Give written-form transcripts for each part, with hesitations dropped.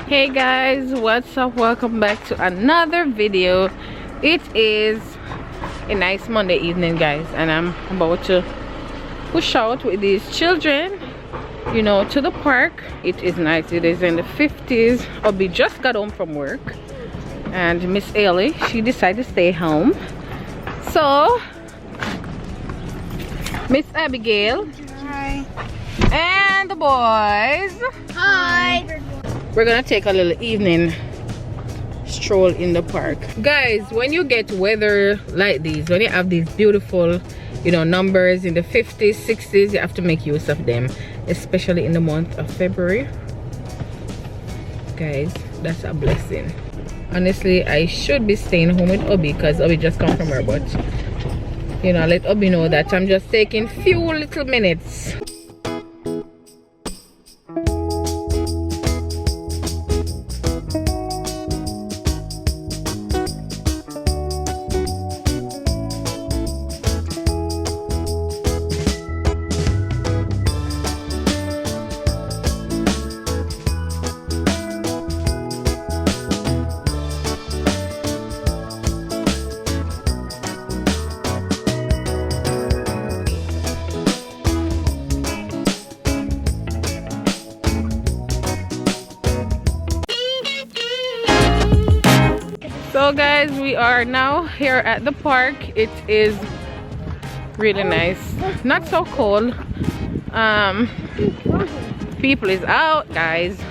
Hey guys, what's up? Welcome back to another video. It is a nice Monday evening, guys, and I'm about to push out with these children, you know, to the park. It is nice. It is in the 50s. Hubby just got home from work, and Miss Ailey, she decided to stay home. So Miss Abigail, hi, and the boys, hi. We're gonna take a little evening stroll in the park. Guys, when you get weather like these, when you have these beautiful, you know, numbers in the 50s, 60s, you have to make use of them, especially in the month of February. Guys, that's a blessing. Honestly, I should be staying home with Hubby because Hubby just come from her, but you know, let Hubby know that I'm just taking few little minutes. So guys, we are now here at the park. It is really nice, not so cold. People is out, guys.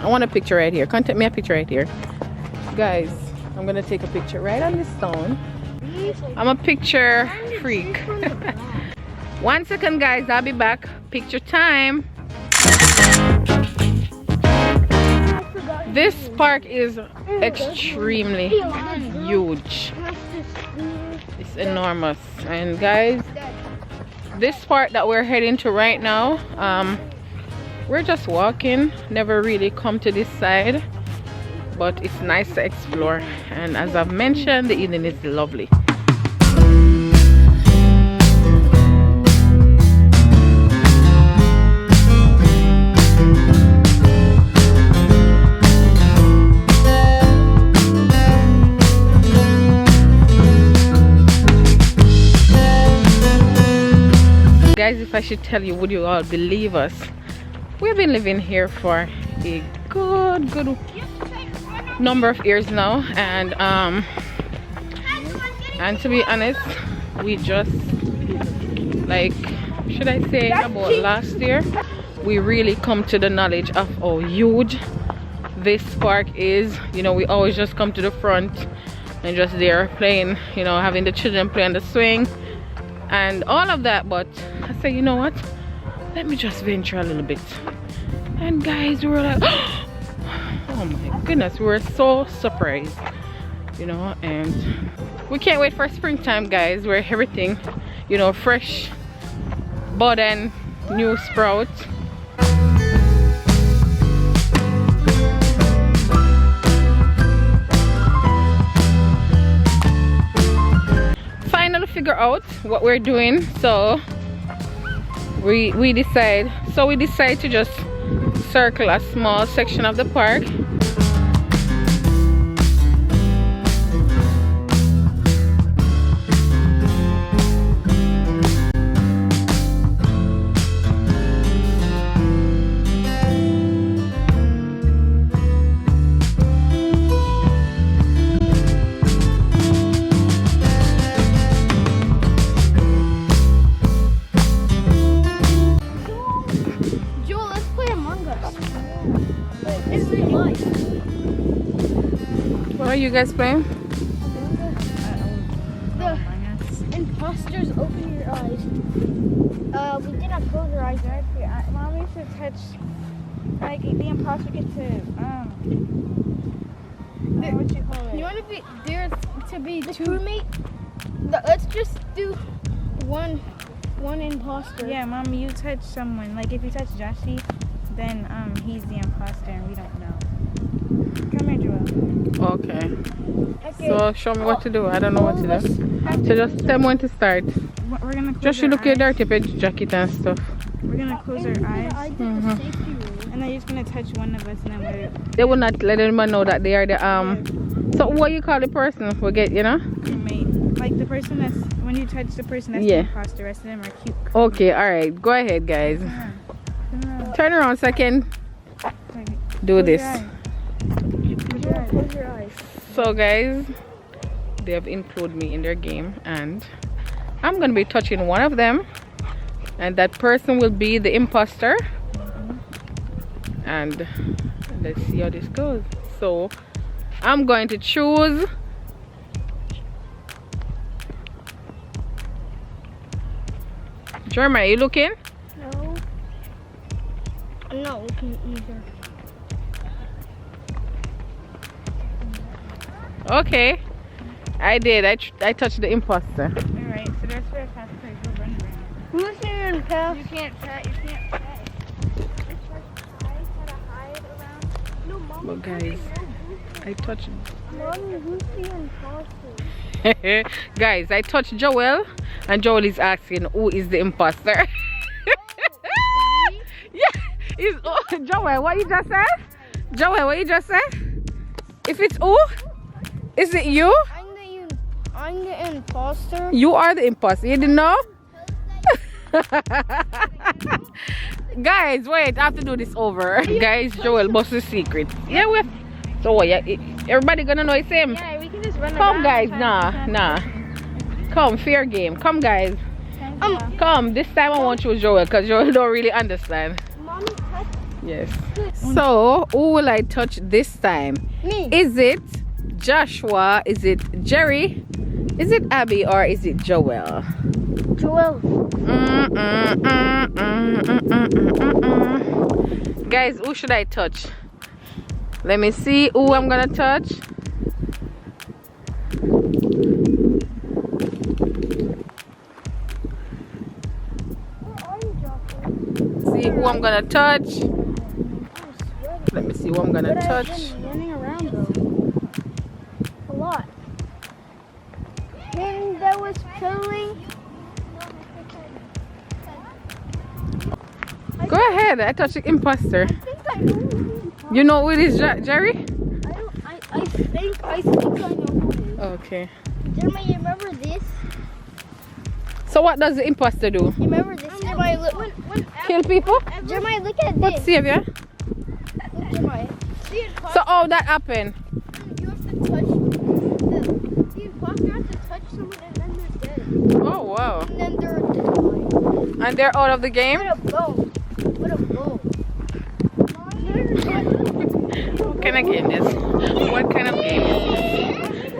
I want a picture right here. Come take me a picture right here. Guys, I'm gonna take a picture right on this stone. I'm a picture freak. 1 second, guys, I'll be back. Picture time. This park is extremely huge. It's enormous. And guys, this part that we're heading to right now, we're just walking, never really come to this side, but it's nice to explore, and as I've mentioned, the evening is lovely. Guys, if I should tell you, would you all believe us? We've been living here for a good number of years now, and to be honest, we just, like, should I say, about last year, we really come to the knowledge of how huge this park is. You know, we always just come to the front and just there playing, you know, having the children play on the swing and all of that, but I say, you know what, let me just venture a little bit. And guys, we were like, oh my goodness, we were so surprised, you know, and we can't wait for springtime, guys, where everything, you know, fresh bud and new sprout. Finally figure out what we're doing, so we decide to just circle a small section of the park. What are you guys playing? imposters, open your eyes. We did not close our eyes. Mommy should touch, like, the imposter gets to, what you call it? You want to be there to be the crewmate? Let's just do one imposter. Yeah, Mommy, you touch someone. Like, if you touch Joshy, then he's the imposter and we don't know. Come here, Joel. Okay. So show me what to do. I don't know what to do. So just tell me when to start. We're gonna close Just you look at dirty page jacket and stuff. We're gonna close our eyes. I did the safety rule. And then you're just gonna touch one of us and then we're They will not let anyone know that they are the So what you call the person? Forget, you know? crewmate. Like the person that's, when you touch the person that's Yeah. the imposter, the rest of them are cute. Okay, alright. Go ahead, guys. Turn around so I can do this. Close your eyes. So guys, they have included me in their game and I'm gonna be touching one of them and that person will be the imposter. And let's see how this goes. So I'm going to choose Jeremiah. Are you looking? No. I'm not looking either. Okay, I did. I touched the imposter. Alright, so that's where it's has to play. Go run around. Who's there in pass? You can't chat, you can't chat. But guys, I touched. Mommy, who's the imposter? Guys, I touched Joel, and Joel is asking who is the imposter. Yeah, is Joel. What you just said? Joel, what you just said? If it's who, is it you? I'm the imposter. You are the imposter. You didn't know? Guys, wait, I have to do this over. Guys, Joel bust the secret. Yeah, we. So what? Yeah, everybody gonna know it's him. Yeah, we can just run Come, around. guys. Nah. Come, fair game. Come, guys. Come. This time I won't choose Joel because Joel don't really understand. Mommy, touch Yes. So who will I touch this time? me. Is it Joshua? Is it Jerry? Is it Abby or is it Joel? Joel. Guys, who should I touch? Let me see who I'm gonna touch. See who I'm gonna touch. Let me see who I'm gonna touch. I've been running around though. A lot. And that was chilling. Go ahead, I touched the imposter. I think I know who the imposter. You know who it is, Jerry? I think I know who it is. Okay. Jeremiah, you remember this? So what does the imposter do? You remember this? Jeremiah, look. Kill people? Jeremiah, look at What this. savior? Look, Jeremiah. The imposter, So oh, that happened. you have to touch the imposter has to touch someone and then they're dead. Oh wow. And then they're dead. And they're out of the game? What a bow. What a bow. What kind of game is this? What kind of game is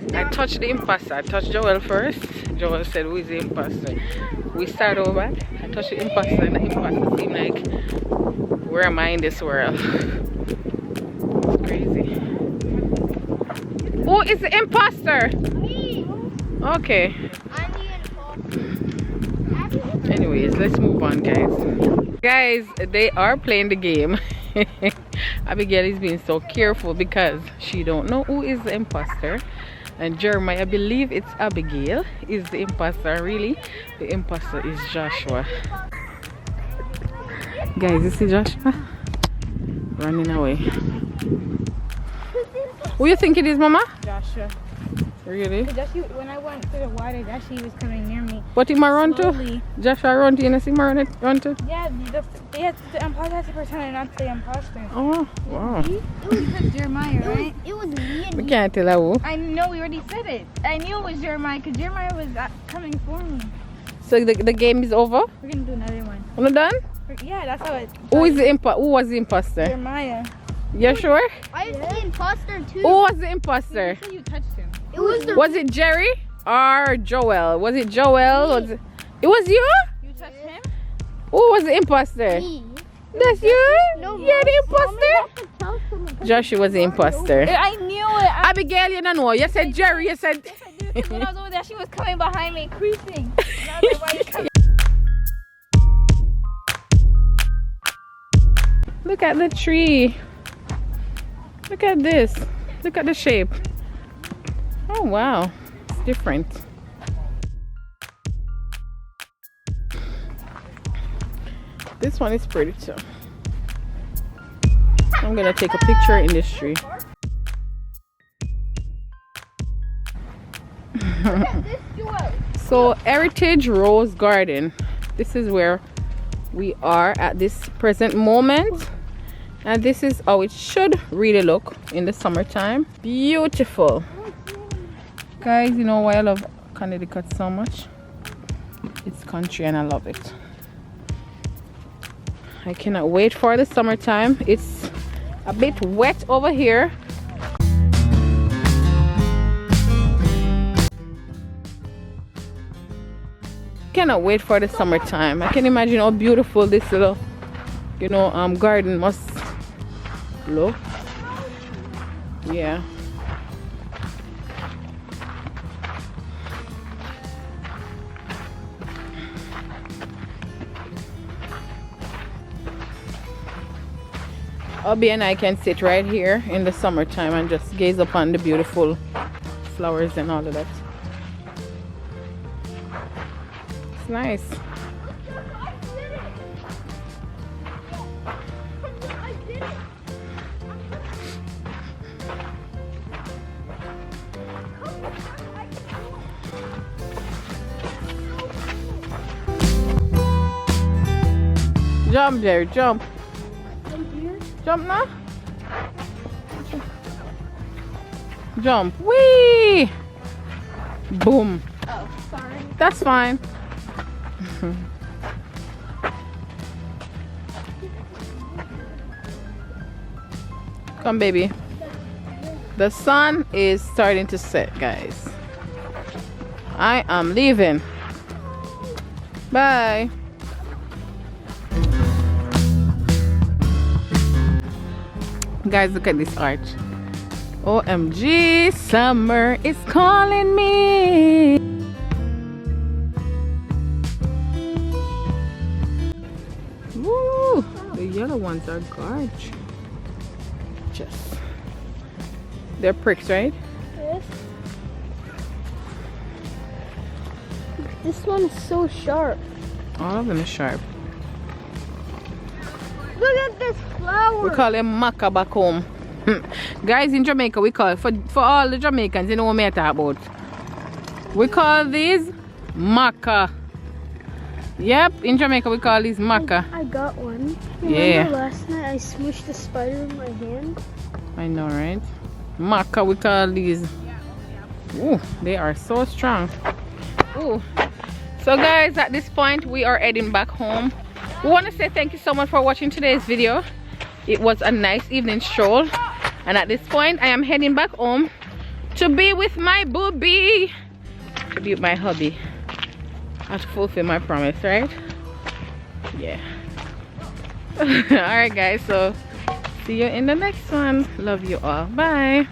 this? I touched the imposter. I touched Joel first. Joel said, who is the imposter? We start over. I touched the imposter and the imposter seemed like, where am I in this world? It's crazy. Who is the imposter? Me. Okay. I'm the imposter. Anyways, let's move on, guys. Guys, they are playing the game. Abigail is being so careful because she don't know who is the imposter. And Jeremiah, I believe it's Abigail, is the imposter. Really, the imposter is Joshua. Guys, you see Joshua? Running away. Who you think it is, Mama? Joshua. Really? Joshua, when I went to the water, Joshua was coming near me. What him a run to? Slowly. Joshua run to, you know, see him run to? Yeah, the imposter has to pretend not the imposter. Oh, wow. It was Jeremiah, right? It was me and We can't tell who. I know, we already said it. I knew it was Jeremiah because Jeremiah was coming for me. So the game is over? We're gonna do another one. Are you done? Yeah, that's how it. Who is the who was the imposter? Jeremiah. You sure? I was the imposter too. Who was the imposter? You touched him. It was the Was it Jerry or Joel? Was it Joel? Was it was you? You touched him? Who was the imposter? Me. That's you? No, You're the imposter? Joshua was the imposter. I knew it. Abigail, you don't know. You said Jerry, you said... When I was over there, she was coming behind me, creeping. And I was like, why are you coming? Look at the tree. Look at this. Look at the shape. Oh wow, it's different. This one is pretty too. I'm gonna take a picture in this tree. So Heritage Rose Garden, this is where we are at this present moment, and this is how it should really look in the summertime. Beautiful, guys. You know why I love Connecticut so much? It's country and I love it. I cannot wait for the summertime. It's a bit wet over here. Cannot wait for the summertime. I can imagine how beautiful this little, you know, garden must look. Yeah. Hubby and I can sit right here in the summertime and just gaze upon the beautiful flowers and all of that. It's nice. Jump, Jerry, jump. Jump now. Jump. Whee! Boom. Oh, sorry. That's fine. Come, baby. The sun is starting to set, guys. I am leaving. Bye. Guys, look at this arch. OMG, summer is calling me. Woo, the yellow ones are gorgeous. They're pricks, right? Yes. This one is so sharp. All of them are sharp. Look at this flower. We call them maca back home. Guys, in Jamaica we call, for all the Jamaicans, you know what me talk about. We call these maca. Yep, in Jamaica we call these maca. I got one. Yeah. Remember last night I smushed the spider in my hand? I know, right? Maca we call these. Ooh, they are so strong. Ooh. So guys, at this point we are heading back home. We want to say thank you so much for watching today's video. It was a nice evening stroll, and at this point I am heading back home to be with my booby, to be with my hubby. I have to fulfill my promise, right? Yeah. Alright guys, so see you in the next one. Love you all. Bye.